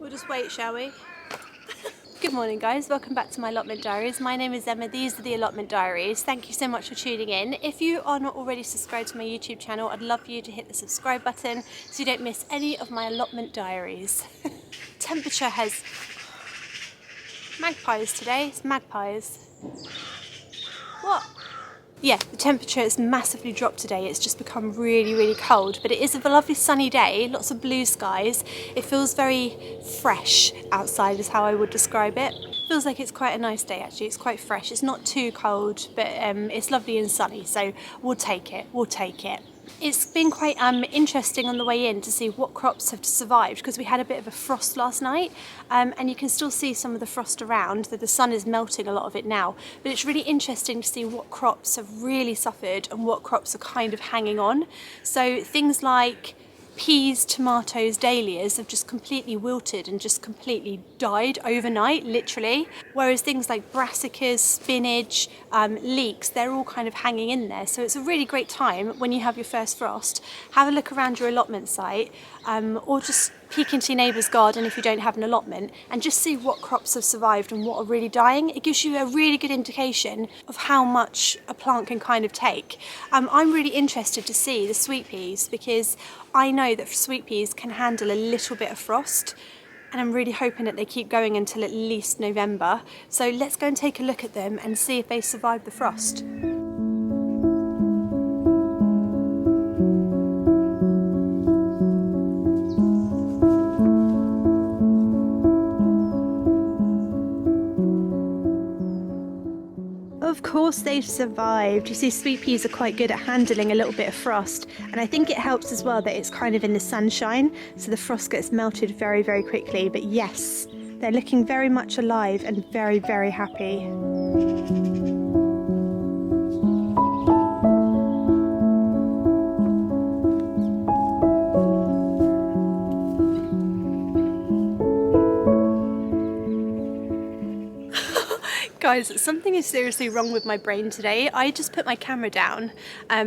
We'll just wait, shall we? Good morning guys, welcome back to my allotment diaries. My name is Emma, these are the allotment diaries. Thank you so much for tuning in. If you are not already subscribed to my YouTube channel, I'd love for you to hit the subscribe button so you don't miss any of my allotment diaries. Temperature has magpies today, it's magpies. What? Yeah, the temperature has massively dropped today. It's just become really cold, but it is a lovely sunny day, lots of blue skies. It feels very fresh outside is how I would describe it. Feels like it's quite a nice day actually, it's quite fresh. It's not too cold, but it's lovely and sunny, so we'll take it. It's been quite interesting on the way in to see what crops have survived because we had a bit of a frost last night and you can still see some of the frost around, that the sun is melting a lot of it now, but it's really interesting to see what crops have really suffered and what crops are kind of hanging on. So things like peas, tomatoes, dahlias have just completely wilted and just completely died overnight, literally. Whereas things like brassicas, spinach, leeks, they're all kind of hanging in there. So it's a really great time when you have your first frost. Have a look around your allotment site or just peek into your neighbour's garden if you don't have an allotment and just see what crops have survived and what are really dying. It gives you a really good indication of how much a plant can kind of take. I'm really interested to see the sweet peas because I know that sweet peas can handle a little bit of frost, and I'm really hoping that they keep going until at least November. So let's go and take a look at them and see if they survive the frost. Of course they've survived. You see, sweet peas are quite good at handling a little bit of frost, and I think it helps as well that it's kind of in the sunshine, so the frost gets melted very quickly. But yes, they're looking very much alive and very happy. Guys, something is seriously wrong with my brain today. I just put my camera down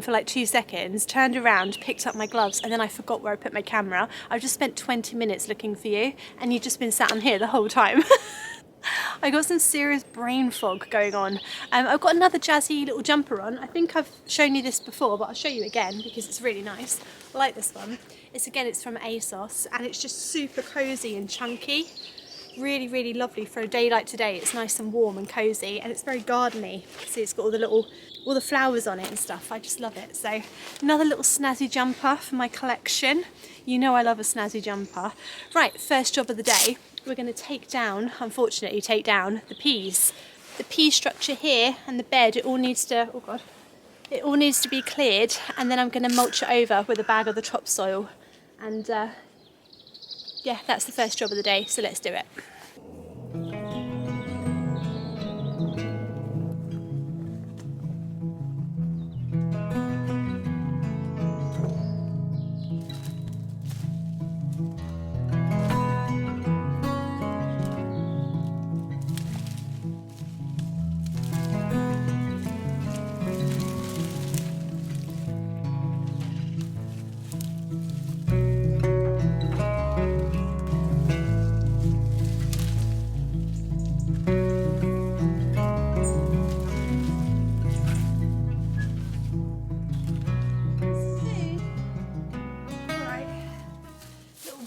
for like 2 seconds, turned around, picked up my gloves, and then I forgot where I put my camera. I've just spent 20 minutes looking for you, and you've just been sat on here the whole time. I got some serious brain fog going on. I've got another jazzy little jumper on. I think I've shown you this before, but I'll show you again because it's really nice. I like this one. It's from ASOS, and it's just super cozy and chunky. Really lovely for a day like today. It's nice and warm and cozy, and it's very gardeny. See, it's got all the flowers on it and stuff. I just love it. So another little snazzy jumper for my collection. You know I love a snazzy jumper. Right, first job of the day. We're going to unfortunately take down the peas. The pea structure here and the bed, it all needs to be cleared, and then I'm going to mulch it over with a bag of the topsoil. And yeah, that's the first job of the day, so let's do it.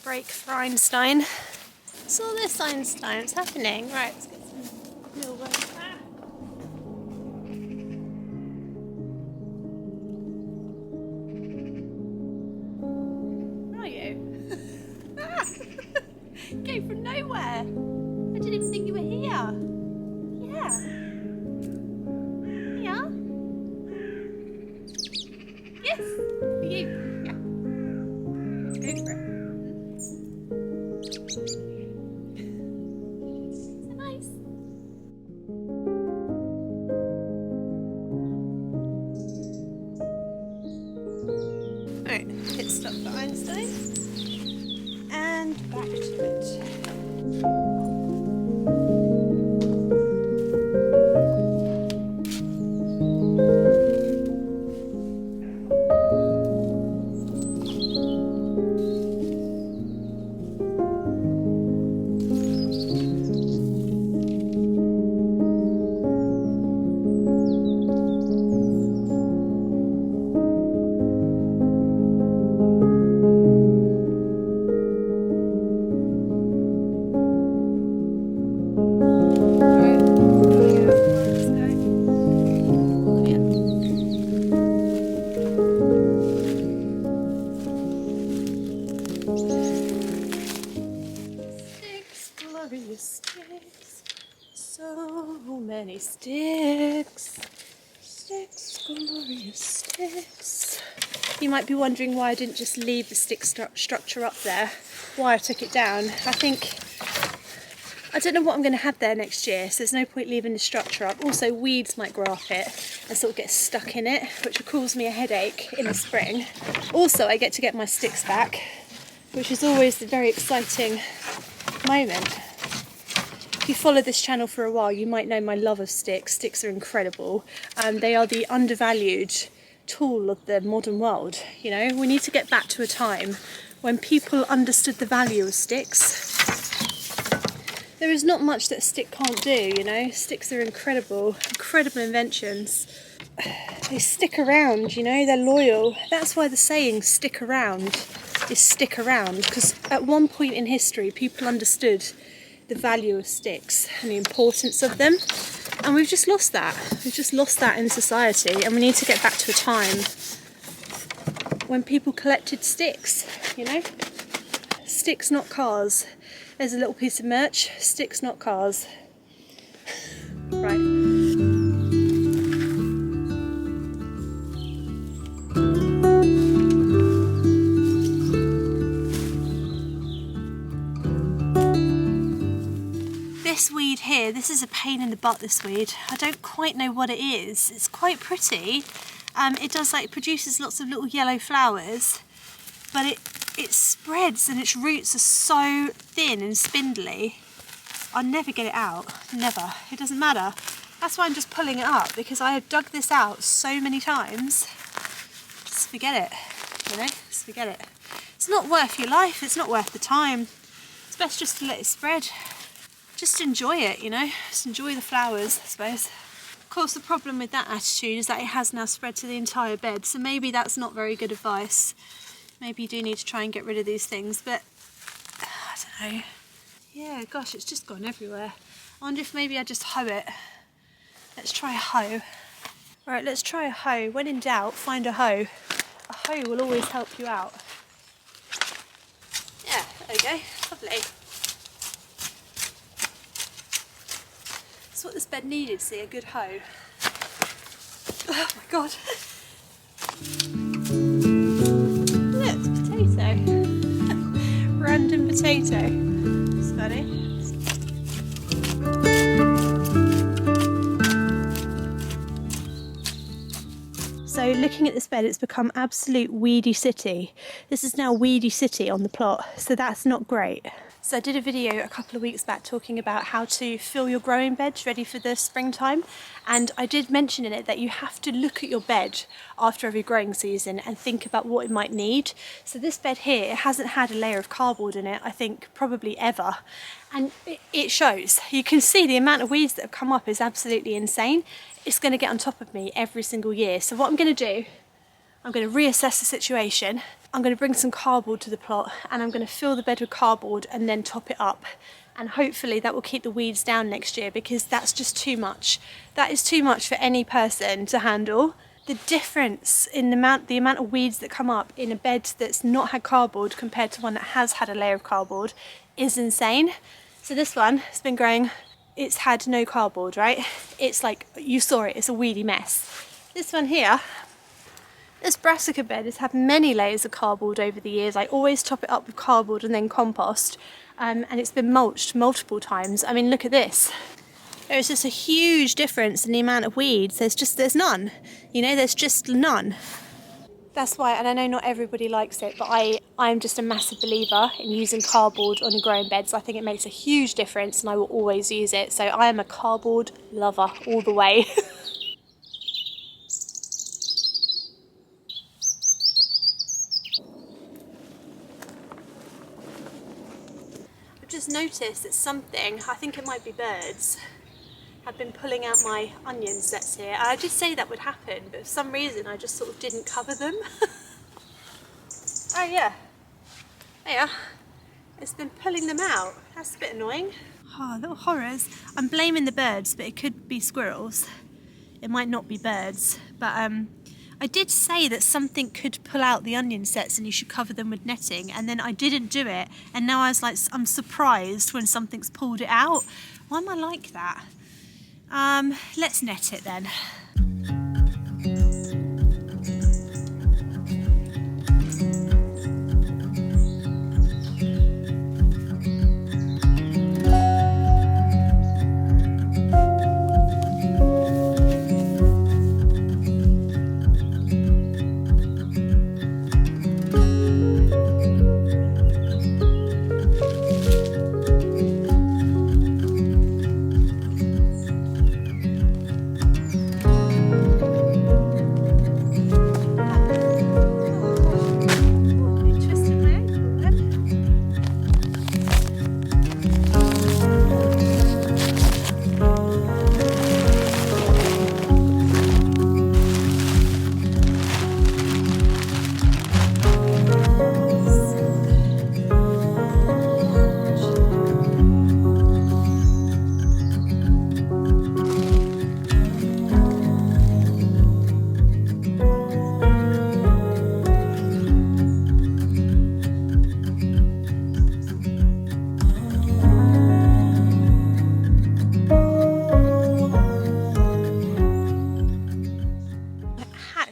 Break for Einstein. It's all this Einstein, it's happening. Right, let's get some milk. Where are you? Came from nowhere. I didn't even think you were here. Yeah. Yeah. Yes. For you. Yeah. Go for it. So nice. Alright, hit stop for Einstein and back to it. glorious sticks. So many sticks. Sticks, glorious sticks. You might be wondering why I didn't just leave the stick structure up there, why I took it down. I don't know what I'm going to have there next year, so there's no point leaving the structure up. Also, weeds might grow up it and sort of get stuck in it, which will cause me a headache in the spring. Also, I get to get my sticks back, which is always a very exciting moment. If you follow this channel for a while, you might know my love of sticks. Sticks are incredible. They are the undervalued tool of the modern world. You know, we need to get back to a time when people understood the value of sticks. There is not much that a stick can't do, you know. Sticks are incredible inventions. They stick around, you know, they're loyal. That's why the saying stick around is stick around, because at one point in history people understood the value of sticks and the importance of them, and we've just lost that. We've just lost that in society, and we need to get back to a time when people collected sticks, you know. Sticks, not cars. There's a little piece of merch, sticks, not cars. Right. This weed here, this is a pain in the butt, this weed. I don't quite know what it is. It's quite pretty. It does, like, produces lots of little yellow flowers, but it spreads and its roots are so thin and spindly. I'll never get it out, never. It doesn't matter. That's why I'm just pulling it up, because I have dug this out so many times. Just forget it, you know, just forget it. It's not worth your life, it's not worth the time. It's best just to let it spread. Just enjoy it, you know, just enjoy the flowers, I suppose. Of course, the problem with that attitude is that it has now spread to the entire bed, so maybe that's not very good advice. Maybe you do need to try and get rid of these things, but I don't know. Yeah, gosh, it's just gone everywhere. I wonder if maybe I just hoe it. Let's try a hoe. Right, let's try a hoe. When in doubt, find a hoe. A hoe will always help you out. Yeah, there we go. Lovely. That's what this bed needed, see, a good hoe. Oh my god. Random potato. It's funny. So looking at this bed, it's become absolute weedy city. This is now weedy city on the plot, so that's not great. So I did a video a couple of weeks back talking about how to fill your growing beds ready for the springtime, and I did mention in it that you have to look at your bed after every growing season and think about what it might need. So this bed here, it hasn't had a layer of cardboard in it, I think probably ever, and it shows. You can see the amount of weeds that have come up is absolutely insane. It's going to get on top of me every single year. So what I'm going to do, I'm going to reassess the situation. I'm going to bring some cardboard to the plot and I'm going to fill the bed with cardboard and then top it up. And hopefully that will keep the weeds down next year, because that's just too much. That is too much for any person to handle. The difference in the amount of weeds that come up in a bed that's not had cardboard compared to one that has had a layer of cardboard is insane. So this one has been growing, it's had no cardboard, right? It's like, you saw it, it's a weedy mess. This one here, this brassica bed has had many layers of cardboard over the years. I always top it up with cardboard and then compost, and it's been mulched multiple times. I mean, look at this. There's just a huge difference in the amount of weeds. There's none, you know, there's just none. That's why, and I know not everybody likes it, but I'm just a massive believer in using cardboard on a growing bed. So I think it makes a huge difference and I will always use it. So I am a cardboard lover all the way. Just noticed that something, I think it might be birds, have been pulling out my onion sets here. I did say that would happen, but for some reason I just sort of didn't cover them. Oh yeah, there. It's been pulling them out. That's a bit annoying. Oh, little horrors. I'm blaming the birds, but it could be squirrels. It might not be birds, but I did say that something could pull out the onion sets and you should cover them with netting, and then I didn't do it, and now I was like, I'm surprised when something's pulled it out. Why am I like that? Let's net it then.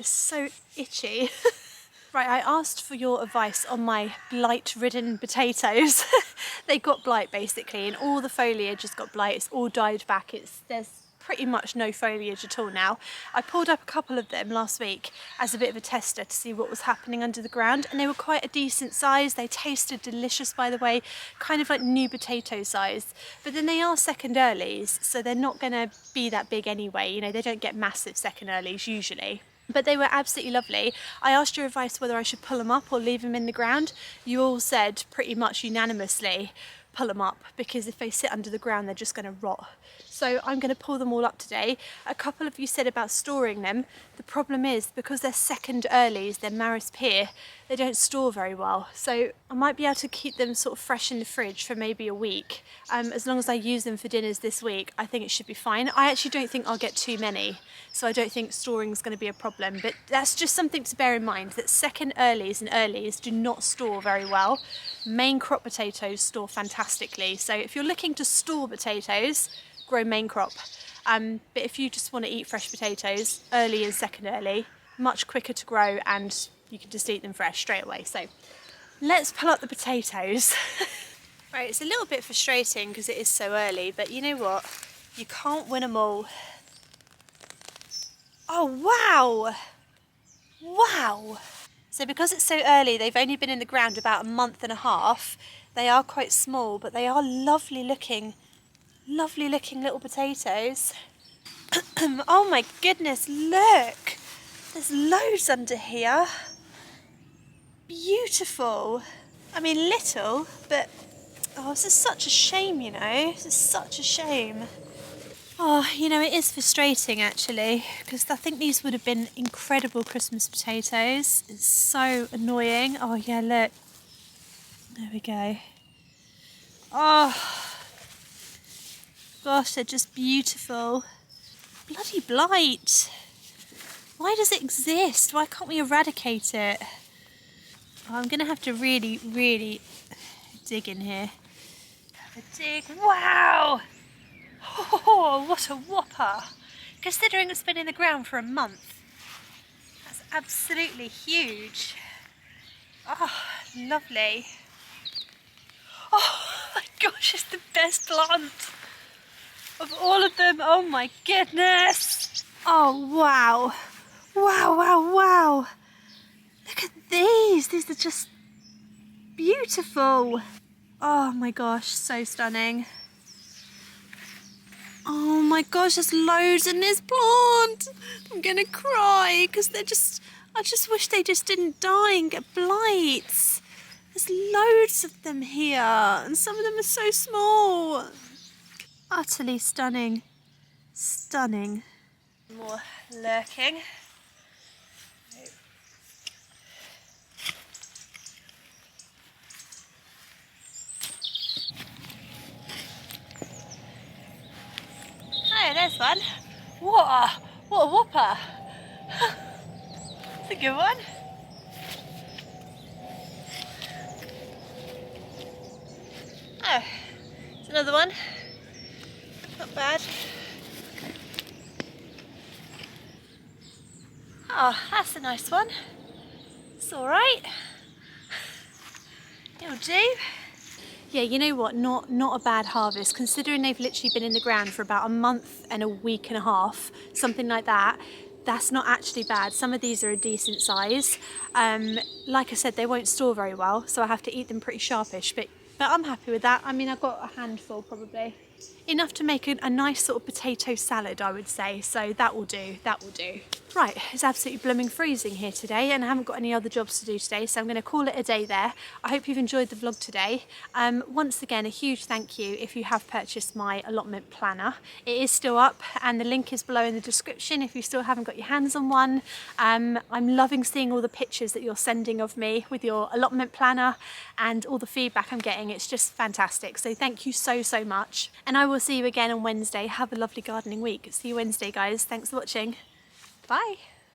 So itchy. Right, I asked for your advice on my blight-ridden potatoes. They got blight basically, and all the foliage has got blight. It's all died back. There's pretty much no foliage at all now. I pulled up a couple of them last week as a bit of a tester to see what was happening under the ground, and they were quite a decent size. They tasted delicious, by the way, kind of like new potato size. But then they are second earlies, so they're not going to be that big anyway. You know, they don't get massive second earlies usually. But they were absolutely lovely. I asked your advice whether I should pull them up or leave them in the ground. You all said pretty much unanimously, pull them up, because if they sit under the ground, they're just going to rot. So I'm going to pull them all up today. A couple of you said about storing them. The problem is, because they're second earlies, they're Maris Peer, they don't store very well. So I might be able to keep them sort of fresh in the fridge for maybe a week. As long as I use them for dinners this week, I think it should be fine. I actually don't think I'll get too many, so I don't think storing is going to be a problem. But that's just something to bear in mind, that second earlies and earlies do not store very well. Main crop potatoes store fantastically. So if you're looking to store potatoes, grow main crop. But if you just want to eat fresh potatoes, early and second early, much quicker to grow, and you can just eat them fresh straight away. So let's pull up the potatoes. Right, it's a little bit frustrating because it is so early, but you know what? You can't win them all. Oh, wow! Wow! So because it's so early, they've only been in the ground about a month and a half. They are quite small, but they are lovely looking little potatoes. Oh my goodness, look! There's loads under here. Beautiful. I mean, little, but oh, this is such a shame, you know. This is such a shame. Oh, you know, it is frustrating actually, because I think these would have been incredible Christmas potatoes. It's so annoying. Oh yeah, look. There we go. Oh, gosh, they're just beautiful. Bloody blight. Why does it exist? Why can't we eradicate it? Oh, I'm going to have to really, really dig in here. Have a dig. Wow! Oh, what a whopper! Considering it's been in the ground for a month. That's absolutely huge. Oh, lovely. Oh my gosh, it's the best plant of all of them. Oh my goodness. Oh, wow. Wow, wow, wow. Look at these. These are just beautiful. Oh my gosh, so stunning. Oh my gosh, there's loads in this plant. I'm gonna cry because they're just, I just wish they just didn't die and get blights. There's loads of them here, and some of them are so small. Utterly stunning. Stunning. More lurking. Oh, there's one. What a whopper. That's a good one. Oh, it's another one. Not bad. Oh, that's a nice one. It's all right. It'll do. Yeah, you know what? Not a bad harvest, considering they've literally been in the ground for about a month and a week and a half, something like that. That's not actually bad. Some of these are a decent size. Like I said, they won't store very well, so I have to eat them pretty sharpish, but I'm happy with that. I mean, I've got a handful probably. Enough to make a nice sort of potato salad, I would say, so that will do, that will do. Right, it's absolutely blooming freezing here today and I haven't got any other jobs to do today, so I'm going to call it a day there. I hope you've enjoyed the vlog today. Once again, a huge thank you if you have purchased my allotment planner. It is still up and the link is below in the description if you still haven't got your hands on one. I'm loving seeing all the pictures that you're sending of me with your allotment planner and all the feedback I'm getting. It's just fantastic, so thank you so much. And I will see you again on Wednesday. Have a lovely gardening week. See you Wednesday, guys. Thanks for watching. Bye.